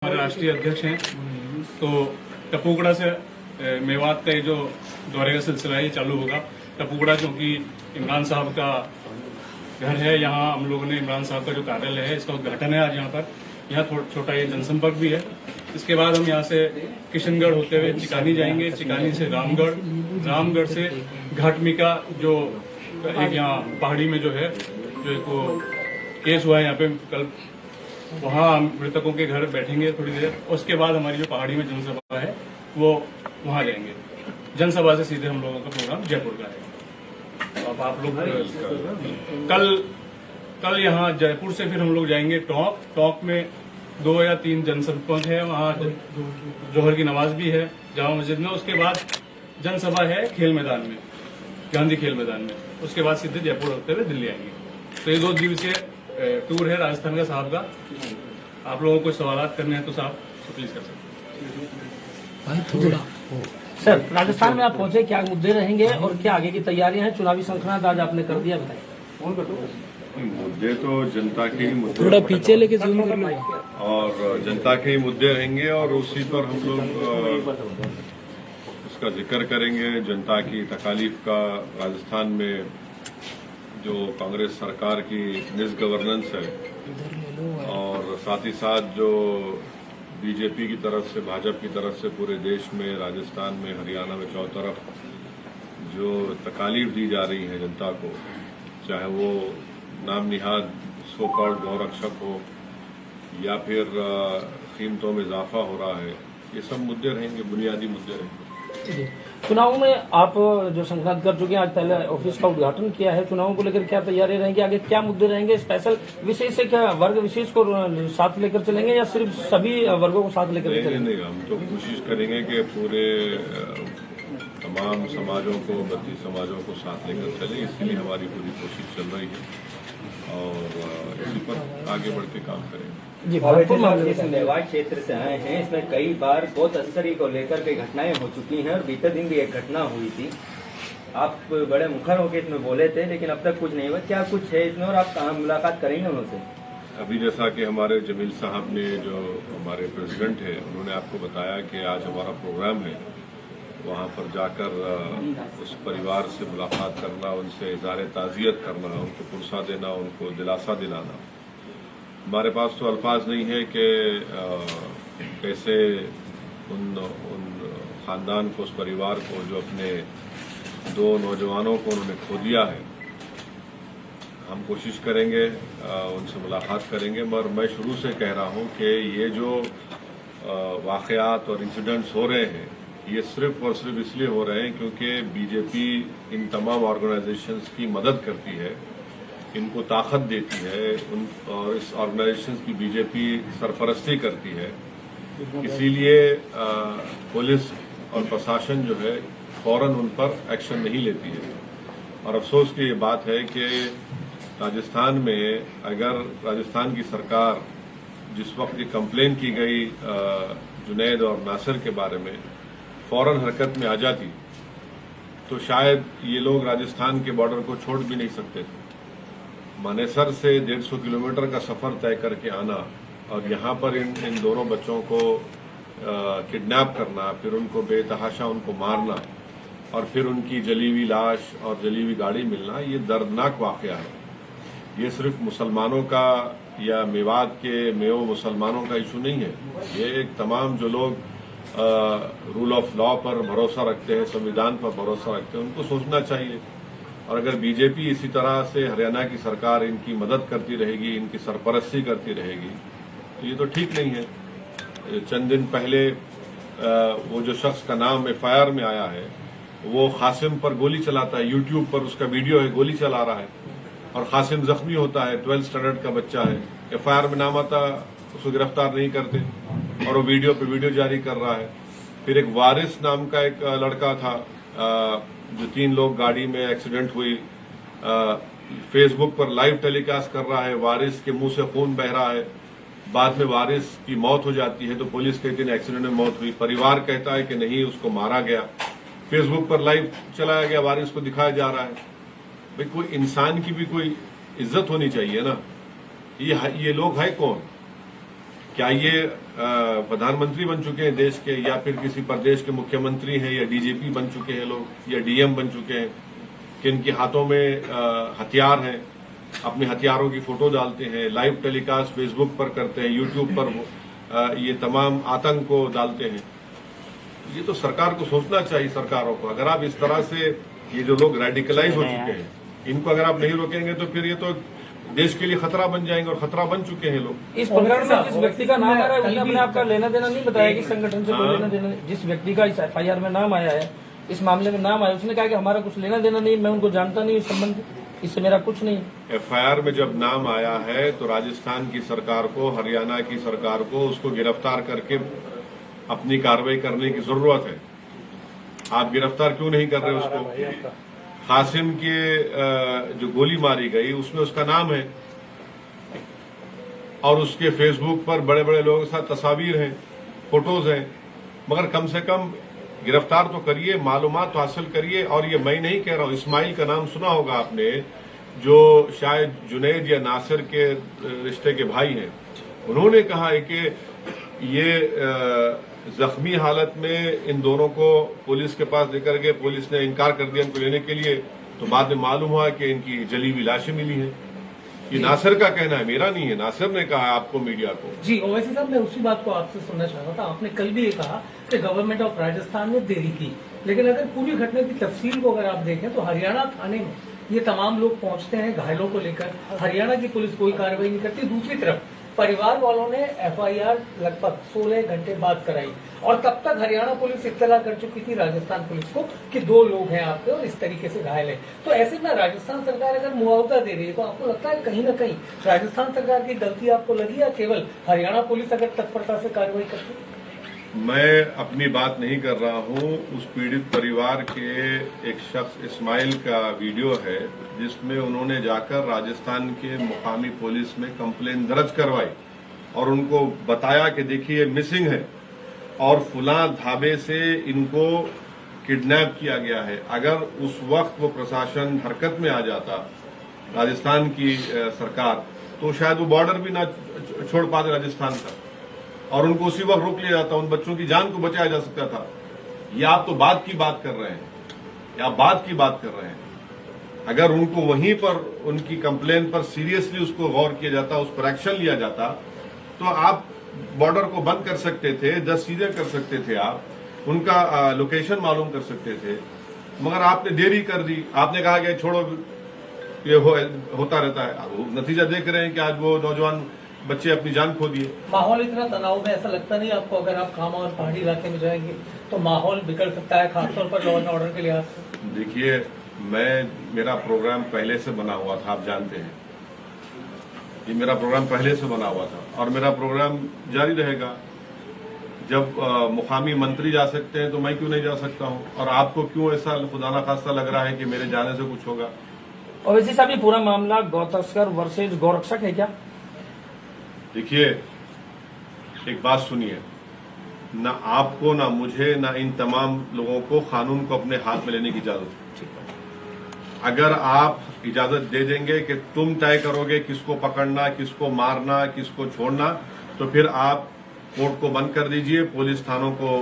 हमारे राष्ट्रीय अध्यक्ष हैं, तो टपूगड़ा से मेवात का ये जो दौरे का सिलसिला है ये चालू होगा। टपूगड़ा क्योंकि इमरान साहब का घर है, यहाँ हम लोगों ने इमरान साहब का जो कार्यालय है इसका उद्घाटन है आज यहाँ पर। यहाँ छोटा ये जनसंपर्क भी है। इसके बाद हम यहाँ से किशनगढ़ होते हुए चिकानी जाएंगे, चिकानी से रामगढ़, रामगढ़ से घाटमिका जो एक यहाँ पहाड़ी में जो है जो एक वो केस हुआ है यहाँ पे कल, वहाँ मृतकों के घर बैठेंगे थोड़ी देर। उसके बाद हमारी जो पहाड़ी में जनसभा है वो वहाँ जाएंगे। जनसभा से सीधे हम लोगों का प्रोग्राम जयपुर का है। अब आप लोग कल यहाँ जयपुर से फिर हम लोग जाएंगे टॉक में 2 या 3 जनसंपर्क है, वहाँ जोहर की नमाज भी है जामा मस्जिद में। उसके बाद जनसभा है खेल मैदान में, गांधी खेल मैदान में। उसके बाद सीधे जयपुर होते हुए दिल्ली आएंगे। तो ये 2 दिवसीय टूर है राजस्थान का साहब का। आप लोगों को सवाल करने हैं तो साहब प्लीज कर सकते। सर, राजस्थान में आप पहुंचे, क्या मुद्दे रहेंगे और क्या आगे की तैयारियां हैं? चुनावी संक्रांत आज आपने कर दिया, बताइए। मुद्दे तो जनता के ही मुद्दे, थोड़ा पीछे लेके जूम कर लो, और जनता के ही मुद्दे रहेंगे और उसी पर हम लोग उसका जिक्र करेंगे। जनता की तकालीफ का, राजस्थान में जो कांग्रेस सरकार की मिसगवर्नेंस है और साथ ही साथ जो बीजेपी की तरफ से, भाजपा की तरफ से पूरे देश में, राजस्थान में, हरियाणा में, चारों तरफ जो तकालीफ दी जा रही है जनता को, चाहे वो नाम निहाद सो कॉल्ड गौरक्षक हो या फिर कीमतों में इजाफा हो रहा है, ये सब मुद्दे रहेंगे, बुनियादी मुद्दे रहेंगे। चुनाव में आप जो संक्रांत कर चुके हैं, आज पहले ऑफिस का उद्घाटन किया है, चुनावों को लेकर क्या तैयारी रहेंगी, आगे क्या मुद्दे रहेंगे? स्पेशल विशेष से क्या वर्ग विशेष को साथ लेकर चलेंगे या सिर्फ सभी वर्गों को साथ लेकर चलेंगे? नहीं, हम तो कोशिश करेंगे कि पूरे तमाम समाजों को, 32 समाजों को साथ लेकर चले। इसलिए हमारी पूरी कोशिश चल रही है और इसी पर आगे बढ़ के काम करेंगे। इस मेवाड़ क्षेत्र से आए हैं, इसमें कई बार बहुत तस्करी को लेकर कई घटनाएं हो चुकी हैं और बीते दिन भी एक घटना हुई थी। आप बड़े मुखर होकर इसमें बोले थे, लेकिन अब तक कुछ नहीं हुआ। क्या कुछ है इसमें और आप कहाँ मुलाकात करेंगे उनसे? अभी जैसा कि हमारे जमील साहब ने, जो हमारे प्रेसिडेंट है, उन्होंने आपको बताया कि आज हमारा प्रोग्राम है, वहाँ पर जाकर उस परिवार से मुलाकात करना, उनसे इज़हार ताज़ियत करना, उनको पुरसा देना, उनको दिलासा दिलाना। हमारे पास तो अल्फाज नहीं है कि कैसे उन खानदान को, उस परिवार को, जो अपने 2 नौजवानों को उन्होंने खो दिया है, हम कोशिश करेंगे उनसे मुलाकात करेंगे। मगर मैं शुरू से कह रहा हूं कि ये जो वाक़यात और इंसिडेंट्स हो रहे हैं, ये सिर्फ और सिर्फ इसलिए हो रहे हैं क्योंकि बीजेपी इन तमाम ऑर्गेनाइजेशंस की मदद करती है, इनको ताकत देती है, और इस ऑर्गेनाइजेशंस की बीजेपी सरपरस्ती करती है। इसीलिए पुलिस और प्रशासन जो है फौरन उन पर एक्शन नहीं लेती है। और अफसोस की ये बात है कि राजस्थान में अगर राजस्थान की सरकार जिस वक्त ये कंप्लेन की गई जुनैद और नासिर के बारे में, फौरन हरकत में आ जाती तो शायद ये लोग राजस्थान के बॉर्डर को छोड़ भी नहीं सकते थे। मानेसर से 150 किलोमीटर का सफर तय करके आना और यहाँ पर इन दोनों बच्चों को किडनैप करना, फिर उनको बेतहाशा उनको मारना और फिर उनकी जली हुई लाश और जली हुई गाड़ी मिलना, ये दर्दनाक वाकया है। ये सिर्फ मुसलमानों का या मेवात के मेवो मुसलमानों का इशू नहीं है। ये एक तमाम जो लोग रूल ऑफ लॉ पर भरोसा रखते हैं, संविधान पर भरोसा रखते हैं, उनको सोचना चाहिए। और अगर बीजेपी इसी तरह से, हरियाणा की सरकार इनकी मदद करती रहेगी, इनकी सरपरस्ती करती रहेगी, तो ये तो ठीक नहीं है। चंद दिन पहले वो जो शख्स का नाम FIR में आया है, वो कासिम पर गोली चलाता है, यूट्यूब पर उसका वीडियो है, गोली चला रहा है और कासिम जख्मी होता है, 12th स्टैंडर्ड का बच्चा है। FIR में नाम आता, उसको गिरफ्तार नहीं करते और वो वीडियो पे वीडियो जारी कर रहा है। फिर एक वारिस नाम का एक लड़का था, जो 3 लोग गाड़ी में एक्सीडेंट हुई, फेसबुक पर लाइव टेलीकास्ट कर रहा है, वारिस के मुंह से खून बह रहा है। बाद में वारिस की मौत हो जाती है तो पुलिस कहती है एक्सीडेंट में मौत हुई, परिवार कहता है कि नहीं, उसको मारा गया। फेसबुक पर लाइव चलाया गया, वारिस को दिखाया जा रहा है। भाई, कोई इंसान की भी कोई इज्जत होनी चाहिए ना। ये लोग है कौन? क्या ये प्रधानमंत्री बन चुके हैं देश के, या फिर किसी प्रदेश के मुख्यमंत्री हैं, या डीजीपी बन चुके हैं लोग, या डीएम बन चुके हैं, कि इनके हाथों में हथियार हैं, अपने हथियारों की फोटो डालते हैं, लाइव टेलीकास्ट फेसबुक पर करते हैं, यूट्यूब पर ये तमाम आतंक को डालते हैं। ये तो सरकार को सोचना चाहिए, सरकारों को। अगर आप इस तरह से ये जो लोग रेडिकलाइज हो चुके हैं, इनको अगर आप नहीं रोकेंगे तो फिर ये तो देश के लिए खतरा बन जाएंगे, और खतरा बन चुके हैं लोग। इस प्रकरण में जिस व्यक्ति का नाम आ रहा है उसने अपने आप का लेना देना नहीं बताया कि संगठन से कोई लेना देना नहीं। जिस व्यक्ति का इस एफआईआर में नाम आया है, इस मामले में नाम आया, उसने कहा कि हमारा कुछ लेना देना नहीं, मैं उनको जानता नहीं, इस संबंध इससे मेरा कुछ नहीं। एफआईआर में जब नाम आया है तो राजस्थान की सरकार को, हरियाणा की सरकार को उसको गिरफ्तार करके अपनी कार्रवाई करने की जरूरत है। आप गिरफ्तार क्यों नहीं कर रहे उसको? कासिम के जो गोली मारी गई उसमें उसका नाम है, और उसके फेसबुक पर बड़े बड़े लोगों के साथ तस्वीर हैं, फोटोज हैं। मगर कम से कम गिरफ्तार तो करिए, मालूमात तो हासिल करिए। और ये मैं नहीं कह रहा हूं, इस्माइल का नाम सुना होगा आपने, जो शायद जुनैद या नासिर के रिश्ते के भाई हैं। उन्होंने कहा है कि ये जख्मी हालत में इन दोनों को पुलिस के पास लेकर गए, पुलिस ने इनकार कर दिया इनको लेने के लिए, तो बाद में मालूम हुआ कि इनकी जली हुई लाशें मिली हैं। ये नासिर का कहना है, मेरा नहीं है। नासिर ने कहा आपको, मीडिया को। जी ओवैसी साहब, मैं उसी बात को आपसे सुनना चाह रहा था। आपने कल भी ये कहा कि गवर्नमेंट ऑफ राजस्थान ने देरी की, लेकिन अगर पूरी घटना की तफसील को अगर आप देखें तो हरियाणा थाने में ये तमाम लोग पहुंचते हैं घायलों को लेकर, हरियाणा की पुलिस कोई कार्रवाई नहीं करती। दूसरी तरफ परिवार वालों ने एफआईआर लगभग 16 घंटे बाद कराई, और तब तक हरियाणा पुलिस इत्तला कर चुकी थी राजस्थान पुलिस को कि 2 लोग हैं आपके और इस तरीके से घायल है। तो ऐसे में राजस्थान सरकार अगर मुआवजा दे रही है तो आपको लगता है कहीं ना कहीं राजस्थान सरकार की गलती आपको लगी, या केवल हरियाणा पुलिस अगर तत्परता से कार्रवाई करती? मैं अपनी बात नहीं कर रहा हूं, उस पीड़ित परिवार के एक शख्स इस्माइल का वीडियो है जिसमें उन्होंने जाकर राजस्थान के मुकामी पुलिस में कंप्लेन दर्ज करवाई और उनको बताया कि देखिए मिसिंग है और फुला ढाबे से इनको किडनैप किया गया है। अगर उस वक्त वो प्रशासन हरकत में आ जाता, राजस्थान की सरकार, तो शायद वो बॉर्डर भी ना छोड़ पाते राजस्थान का, और उनको उसी वक्त रोक लिया जाता, उन बच्चों की जान को बचाया जा सकता था। ये आप तो बात की बात कर रहे हैं, या बात की बात कर रहे हैं। अगर उनको वहीं पर उनकी कंप्लेन पर सीरियसली उसको गौर किया जाता, उस पर एक्शन लिया जाता, तो आप बॉर्डर को बंद कर सकते थे, 10 चीजें कर सकते थे, आप उनका लोकेशन मालूम कर सकते थे। मगर आपने देरी कर दी, आपने कहा कि छोड़ो ये होता रहता है। नतीजा देख रहे हैं कि आज वो नौजवान बच्चे अपनी जान खो दिए। माहौल इतना तनाव में, ऐसा लगता नहीं आपको अगर आप खामा और पहाड़ी इलाके में जाएंगे तो माहौल बिगड़ सकता है, खासतौर पर लॉ एंड ऑर्डर के लिहाज से? देखिए, मेरा प्रोग्राम पहले से बना हुआ था, आप जानते हैं, ये मेरा प्रोग्राम पहले से बना हुआ था और मेरा प्रोग्राम जारी रहेगा। जब मुकामी मंत्री जा सकते हैं तो मैं क्यों नहीं जा सकता हूं? और आपको क्यों ऐसा खुदा ना खास्ता लग रहा है कि मेरे जाने से कुछ होगा? ओवैसी साहब, ये पूरा मामला गौ तस्कर वर्सेज गौरक्षक है क्या? देखिए, एक बात सुनिए, ना आपको, ना मुझे, ना इन तमाम लोगों को कानून को अपने हाथ में लेने की इजाजत है। अगर आप इजाजत दे देंगे कि तुम तय करोगे किसको पकड़ना, किसको मारना, किसको छोड़ना, तो फिर आप कोर्ट को बंद कर दीजिए, पुलिस थानों को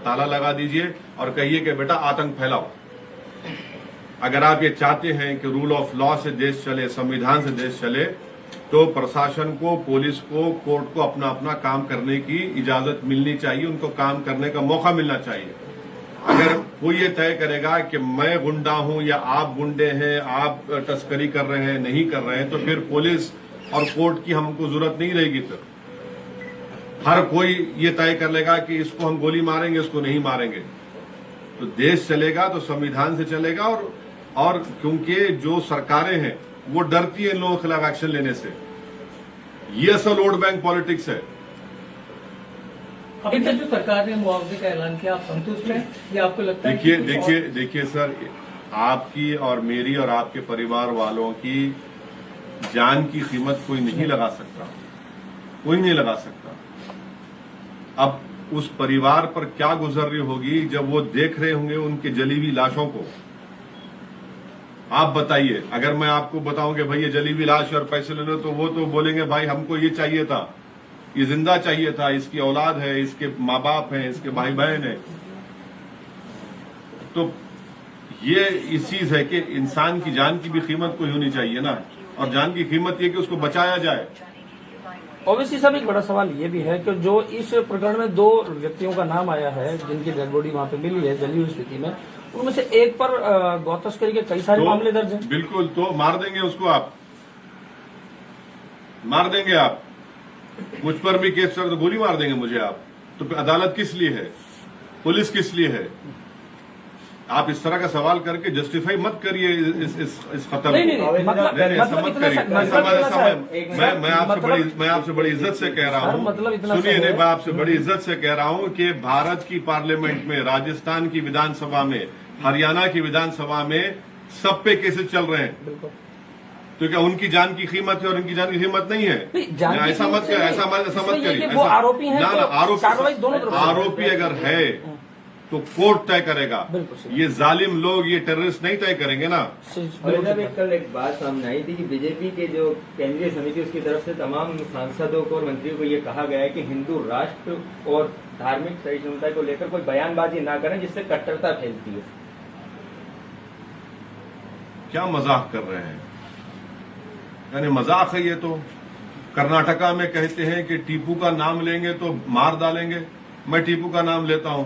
ताला लगा दीजिए और कहिए कि बेटा आतंक फैलाओ। अगर आप ये चाहते हैं कि रूल ऑफ लॉ से देश चले, संविधान से देश चले, तो प्रशासन को, पुलिस को, कोर्ट को अपना अपना काम करने की इजाजत मिलनी चाहिए, उनको काम करने का मौका मिलना चाहिए। अगर कोई ये तय करेगा कि मैं गुंडा हूं या आप गुंडे हैं, आप तस्करी कर रहे हैं, नहीं कर रहे हैं, तो फिर पुलिस और कोर्ट की हमको जरूरत नहीं रहेगी। फिर हर कोई ये तय कर लेगा कि इसको हम गोली मारेंगे, इसको नहीं मारेंगे। तो देश चलेगा तो संविधान से चलेगा, और क्योंकि जो सरकारें हैं वो डरती है इन लोगों के खिलाफ एक्शन लेने से। ये असल वोट बैंक पॉलिटिक्स है। अभी तक जो सरकार ने मुआवजे का ऐलान किया, आप संतुष्ट हैं या आपको लगता है? देखिए सर, आपकी और मेरी और आपके परिवार वालों की जान की कीमत कोई नहीं लगा सकता, कोई नहीं लगा सकता। अब उस परिवार पर क्या गुजर रही होगी जब वो देख रहे होंगे उनके जली हुई लाशों को। आप बताइए, अगर मैं आपको बताऊं कि भाई ये जली हुई लाश और पैसे ले लो, तो वो तो बोलेंगे भाई हमको ये चाहिए था, ये जिंदा चाहिए था, इसकी औलाद है, इसके माँ बाप हैं, इसके भाई बहन है। तो ये इस चीज है कि इंसान की जान की भी कीमत कोई होनी चाहिए ना, और जान की कीमत ये कि उसको बचाया जाए। ओवैसी साहब, एक बड़ा सवाल ये भी है कि जो इस प्रकरण में 2 व्यक्तियों का नाम आया है जिनकी डेड बॉडी वहां पे मिली है जली हुई स्थिति में, उनमें से एक पर गौ तस्करी के कई सारे मामले दर्ज हैं। बिल्कुल, तो मार देंगे उसको, आप मार देंगे, आप मुझ पर भी केस चल तो गोली मार देंगे मुझे आप। तो अदालत किस लिए है, पुलिस किस लिए है? आप इस तरह का सवाल करके जस्टिफाई मत करिए इस खत्म नहीं, को। मतलब ऐसा मत करिए। मैं आपसे बड़ी इज्जत से कह रहा हूँ, सुनिए, नहीं, मैं आपसे बड़ी इज्जत से कह रहा हूँ कि भारत की पार्लियामेंट में, राजस्थान की विधानसभा में, हरियाणा की विधानसभा में सब पे केसेस चल रहे हैं। तो क्या उनकी जान की कीमत है और उनकी जान की कीमत नहीं है? ऐसा मत करिए। आरोपी है, आरोपी अगर है तो कोर्ट तय करेगा। ये जालिम लोग, ये टेररिस्ट नहीं तय करेंगे ना। और कल एक बात सामने आई थी कि बीजेपी के जो केंद्रीय समिति उसकी तरफ से तमाम सांसदों को और मंत्रियों को ये कहा गया है कि हिंदू राष्ट्र और धार्मिक सहिष्णुता को लेकर कोई बयानबाजी ना करें जिससे कट्टरता फैलती है। क्या मजाक कर रहे हैं? यानी मजाक है ये तो। कर्नाटका में कहते हैं कि टीपू का नाम लेंगे तो मार डालेंगे। मैं टीपू का नाम लेता हूं,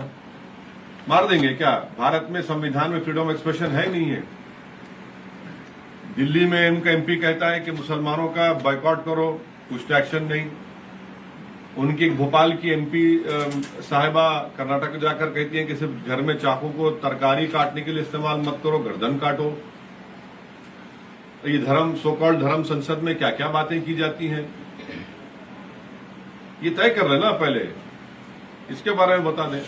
मार देंगे क्या? भारत में संविधान में फ्रीडम ऑफ एक्सप्रेशन है नहीं है। दिल्ली में उनका एमपी कहता है कि मुसलमानों का बायकॉट करो, कुछ एक्शन नहीं। उनकी भोपाल की एमपी साहिबा कर्नाटक जाकर कहती हैं कि सिर्फ घर में चाकू को तरकारी काटने के लिए इस्तेमाल मत करो, गर्दन काटो। ये धर्म, सो कॉल्ड धर्म संसद में क्या क्या बातें की जाती हैं, ये तय कर रहे हैं ना। पहले इसके बारे में बता दें।